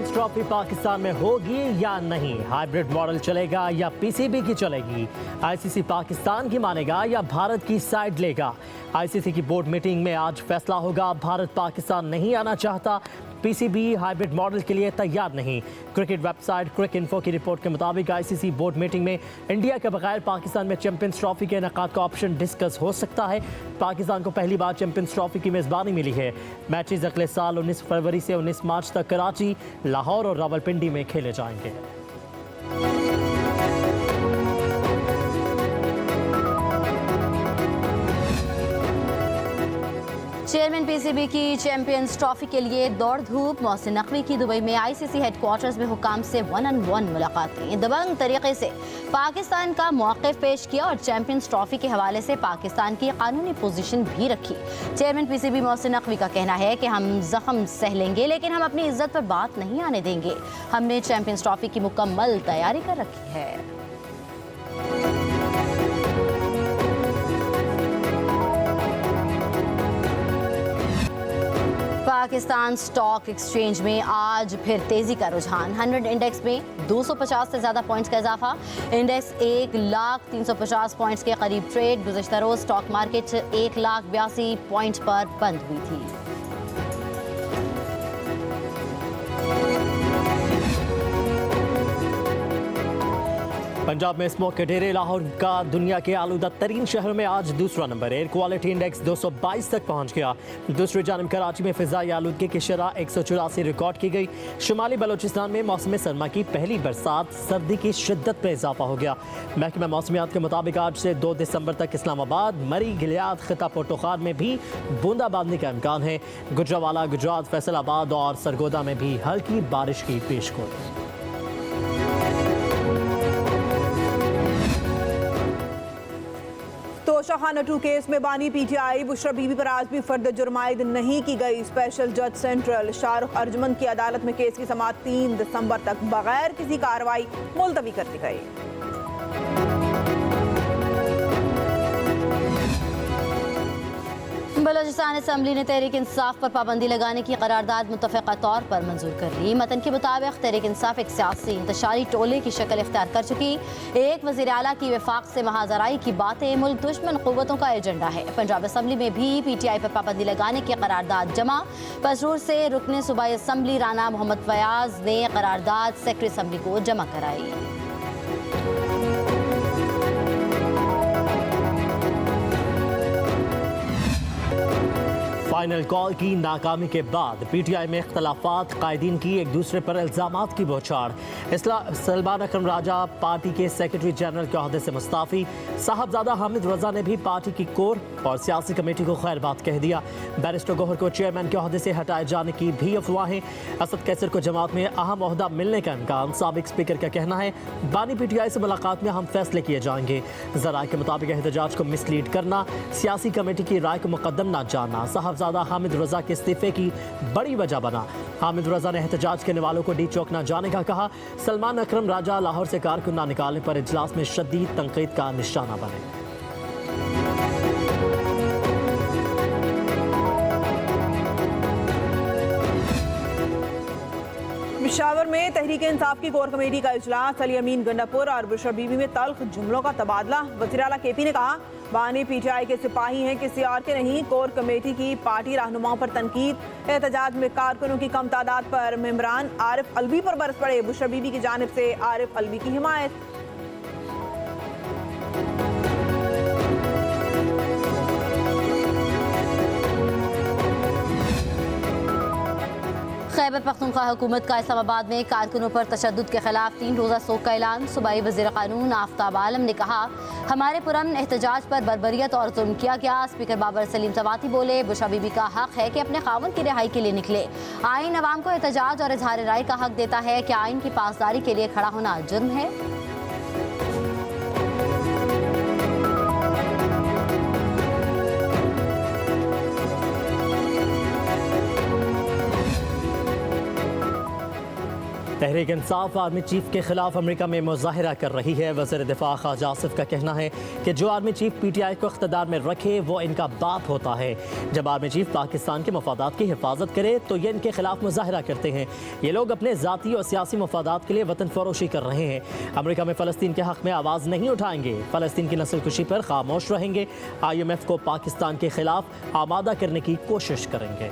Champions trophy Pakistan में होगी या नहीं? हाइब्रिड मॉडल चलेगा या पीसीबी की चलेगी? आईसीसी पाकिस्तान की मानेगा या भारत की साइड लेगा? आईसीसी की बोर्ड मीटिंग में आज फैसला होगा। भारत पाकिस्तान नहीं आना चाहता, पीसीबी हाइब्रिड मॉडल के लिए तैयार नहीं। क्रिकेट वेबसाइट क्रिक इन्फो की रिपोर्ट के मुताबिक आईसीसी बोर्ड मीटिंग में इंडिया के बगैर पाकिस्तान में चैंपियंस ट्रॉफी के इनेकाद का ऑप्शन डिस्कस हो सकता है। पाकिस्तान को पहली बार चैंपियंस ट्रॉफी की मेज़बानी मिली है। मैचेस अगले साल 19 फरवरी से 19 मार्च तक कराची, लाहौर और रावलपिंडी में खेले जाएंगे। चेयरमैन पीसीबी की चैंपियंस ट्रॉफी के लिए दौड़ धूप। मोहसिन नकवी की दुबई में आईसीसी हेडक्वार्टर्स में हुकाम से 1-on-1 मुलाकातें। दबंग तरीके से पाकिस्तान का मौक़िफ़ पेश किया और चैंपियंस ट्रॉफी के हवाले से पाकिस्तान की कानूनी पोजीशन भी रखी। चेयरमैन पीसीबी मोहसिन नकवी का कहना है कि हम जख्म सह लेंगे लेकिन हम अपनी इज्जत पर बात नहीं आने देंगे। हमने चैंपियंस ट्रॉफी की मुकम्मल तैयारी कर रखी है। पाकिस्तान स्टॉक एक्सचेंज में आज फिर तेजी का रुझान। 100 इंडेक्स में 250 से ज़्यादा पॉइंट्स का इजाफा। इंडेक्स 1,350 पॉइंट्स के करीब ट्रेड। गुज़श्ता रोज़ स्टॉक मार्केट 1,82 पॉइंट पर बंद हुई थी। पंजाब में स्मोक के डेरे। लाहौर का दुनिया के आलूदा तरीन शहरों में आज दूसरा नंबर। एयर क्वालिटी इंडेक्स 222 तक पहुंच गया। दूसरी जानब कराची में फिजाई आलूदगी की शरह 184 रिकॉर्ड की गई। शुमाली बलोचिस्तान में मौसम सरमा की पहली बरसात, सर्दी की शिद्दत में इजाफा हो गया। महकमा मौसमियात के मुताबिक आज से 2 दिसंबर तक इस्लामाबाद, मरी, गिलियाद, खिता पोटोखार में भी बूंदाबांदी का इम्कान है। गुजरावाला, गुजरात, फैसलाबाद और सरगोदा में भी हल्की बारिश की पेशगोई। तोशाखाना 2 केस में बानी पीटीआई। बुशरा बीबी पर आज भी फर्द जुर्माइद नहीं की गई। स्पेशल जज सेंट्रल शाहरुख अर्जमन की अदालत में केस की समाअत 3 दिसंबर तक बगैर किसी कार्रवाई मुलतवी कर दी गई। बलोचिस्तान असम्बली ने तहरीक इंसाफ पर पाबंदी लगाने की करारदाद मुतफ़क़ा तौर पर मंजूर कर ली। मतन के मुताबिक तहरीक इंसाफ एक सियासी इंतशारी टोले की शक्ल इख्तियार कर चुकी। एक वज़ीर आला की वफाक से महाजराई की बातें मुल्क दुश्मन क़ुव्वतों का एजेंडा है। पंजाब असम्बली में भी पीटीआई पर पाबंदी लगाने की करारदाद जमा। पसरूर से रुकने सूबाई असम्बली राना मोहम्मद फयाज ने करारदाद सेक्रेटरी असम्बली को जमा कराई। फाइनल कॉल की नाकामी के बाद पीटीआई में इख्तलाफात, कायदीन की एक दूसरे पर इल्जामात की बौछार। सलमान अकरम राजा पार्टी के सेक्रेटरी जनरल के ओहदे से मुस्ताफ़ी। साहबजादा हामिद रजा ने भी पार्टी की कोर और सियासी कमेटी को खैर बात कह दिया। बैरिस्टर गौहर को चेयरमैन के ओहदे से हटाए जाने की भी अफवाहें। असद कैसर को जमात में अहम ओहदा मिलने का इम्कान। साबिक स्पीकर का कहना है बानी पीटीआई से मुलाकात में हम फैसले किए जाएंगे। ज़राए के मुताबिक एहतजाज को मिसलीड करना, सियासी कमेटी की राय को मुकद्दम न जानना साहबजादा हामिद रजा के इस्तीफे की बड़ी वजह बना। हामिद रजा ने एहतजाज करने वालों को डी चौक न जाने का कहा। सलमान अकरम राजा लाहौर से कारकुन न निकालने पर इजलास में शदीद तनकीद का निशाना बने। पेशावर में तहरीक इंसाफ की कोर कमेटी का इजलास। अली अमीन गंडापुर और बुशरा बीबी में तल्ख जुमलों का तबादला। वज़ीर आला केपी ने कहा बानी पीटीआई के सिपाही हैं, किसी और के नहीं। कोर कमेटी की पार्टी रहनुमाओं पर तनकीद। एहतजाज में कारकुनों की कम तादाद पर मेंबरान आरिफ अलवी पर बरस पड़े। बुशरा बीबी की जानिब से आरिफ अलवी की हिमायत। खैबर पख्तूनख्वा हुकूमत का इस्लामाबाद में कारकुनों पर तशद्दुद के खिलाफ 3 रोज़ा सोग का ऐलान। सूबाई वज़ीर क़ानून आफ्ताब आलम ने कहा हमारे पुरअमन एहतजाज पर बर्बरियत और जुल्म किया गया। स्पीकर बाबर सलीम सवाती बोले बुशरा बीबी का हक है कि अपने खावन की रिहाई के लिए निकले। आइन अवाम को एहतजाज और इजहार राय का हक देता है कि आइन की पासदारी के लिए खड़ा होना जुर्म है। तहरीक इंसाफ आर्मी चीफ के खिलाफ अमेरिका में मुजाहिरा कर रही है। वज़ीर दिफा ख्वाजा आसिफ का कहना है कि जो आर्मी चीफ PTI को इख्तिदार में रखे वो इनका बाप होता है। जब आर्मी चीफ पाकिस्तान के मफादात की हिफाजत करे तो ये इनके खिलाफ मुजाहिरा करते हैं। ये लोग अपने ज़ाती और सियासी मफादात के लिए वतन फरोशी कर रहे हैं। अमेरिका में फ़लस्तीन के हक़ में आवाज़ नहीं उठाएंगे, फ़लस्तीन की नस्ल कुशी पर खामोश रहेंगे, IMF को पाकिस्तान के खिलाफ आमादा करने की कोशिश करेंगे।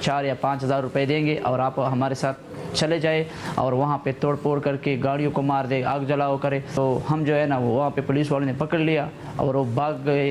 4 या 5 हज़ार रुपये देंगे और आप हमारे साथ चले जाए और वहाँ पे तोड़ फोड़ करके गाड़ियों को मार दे, आग जलाओ करे। तो हम जो है ना वहाँ पे पुलिस वालों ने पकड़ लिया और वो भाग गए।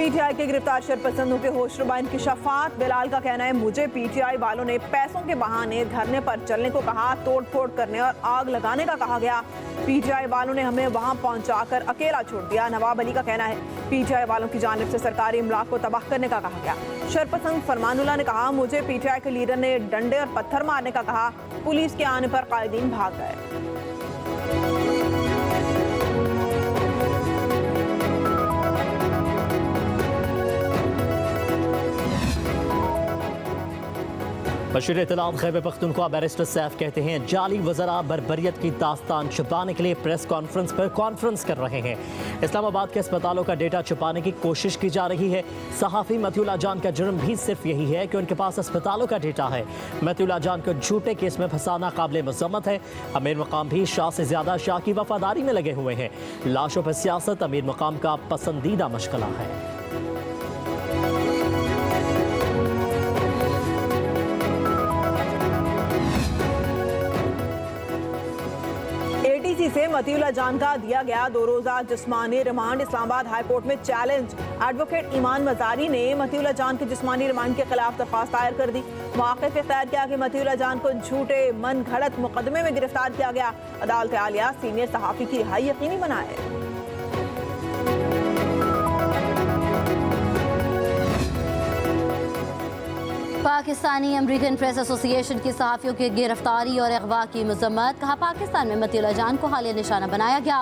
PTI के गिरफ्तार शरपसंदों के होशरुबा इंकिशाफात। बिलाल का कहना है मुझे PTI वालों ने पैसों के बहाने धरने पर चलने को कहा, तोड़ फोड़ करने और आग लगाने का कहा गया। PTI वालों ने हमें वहां पहुंचाकर अकेला छोड़ दिया। नवाब अली का कहना है PTI वालों की जानिब से सरकारी इमलाक को तबाह करने का कहा गया। शरपसंद फरमानुल्लाह ने कहा मुझे PTI के लीडर ने डंडे और पत्थर मारने का कहा। पुलिस के आने पर कायदीन भाग गए। बशीर इत्तलात खैबर पख्तूनख्वा बैरिस्टर सैफ कहते हैं जाली वज़रा बरबरियत की दास्तान छुपाने के लिए प्रेस कॉन्फ्रेंस पर कॉन्फ्रेंस कर रहे हैं। इस्लामाबाद के अस्पतालों का डेटा छुपाने की कोशिश की जा रही है। सहाफ़ी मतीउल्लाह जान का जुर्म भी सिर्फ यही है कि उनके पास अस्पतालों का डेटा है। मतीउल्लाह जान को झूठे केस में फंसाना काबिल मज़म्मत है। अमीर मकाम भी शाह से ज़्यादा शाह की वफादारी में लगे हुए हैं। लाशों पर सियासत अमीर मकाम का पसंदीदा मशगला है। ATC से मतीउल्लाह जान का दिया गया 2 रोज़ा जिस्मानी रिमांड। इस्लामाबाद हाई कोर्ट में चैलेंज। एडवोकेट ईमान मजारी ने मतीउल्लाह जान के जिस्मानी रिमांड के खिलाफ दरख्वास्त दायर कर दी। मौक़िफ़ इख्तियार किया कि मतीउल्लाह जान को झूठे मन घड़त मुकदमे में गिरफ्तार किया गया। अदालत आलिया सीनियर सहाफ़ी की रिहाई यकीनी बनाए। पाकिस्तानी अमेरिकन प्रेस एसोसिएशन की सहाफ़ियों की गिरफ्तारी और अगवा की मजम्मत। कहा पाकिस्तान में मतीउल्लाह जान को हालिया निशाना बनाया गया,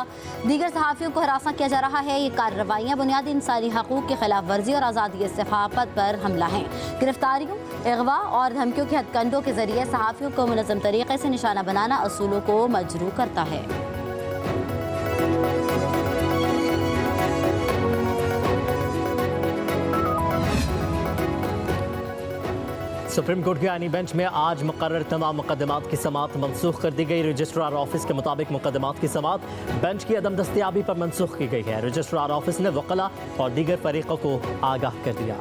दीगर सहाफ़ियों को हरासा किया जा रहा है। ये कार्रवाइयाँ बुनियादी इंसानी हकूक़ की खिलाफ वर्जी और आज़ादी सहाफ़त पर हमला है। गिरफ्तारियों, अगवा और धमकियों के हथकंडों के जरिए सहाफ़ियों को मुनज़्ज़म तरीक़े से निशाना बनाना असूलों को मजरूह करता है। सुप्रीम कोर्ट के आईनी बेंच में आज मुकर्रर तमाम मुकदमात की समाअत मनसूख कर दी गई। रजिस्ट्रार ऑफिस के मुताबिक मुकदमात की समाअत बेंच की अदम दस्तयाबी पर मनसूख की गई है। रजिस्ट्रार ऑफिस ने वकला और दीगर फरीकों को आगाह कर दिया।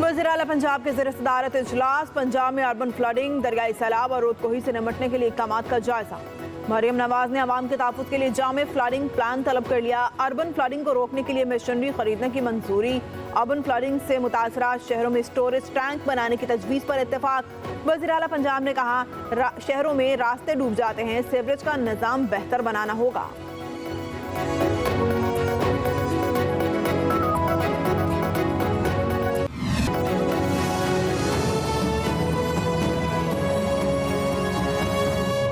वज़ीर आला पंजाब के ज़ेर सदारत इजलास। पंजाब में अर्बन फ्लडिंग, दरियाई सैलाब और रोदकोही से निपटने के लिए इक़दामात का जायजा। मरियम नवाज ने अवाम के तहफ़्फ़ुज़ के लिए जामे फ्लडिंग प्लान तलब कर लिया। अर्बन फ्लडिंग को रोकने के लिए मशीनरी खरीदने की मंजूरी। अर्बन फ्लडिंग से मुतासरा शहरों में स्टोरेज टैंक बनाने की तजवीज़ पर इत्तेफाक। वज़ीर आला पंजाब ने कहा शहरों में रास्ते डूब जाते हैं, सीवरेज का निज़ाम बेहतर बनाना होगा।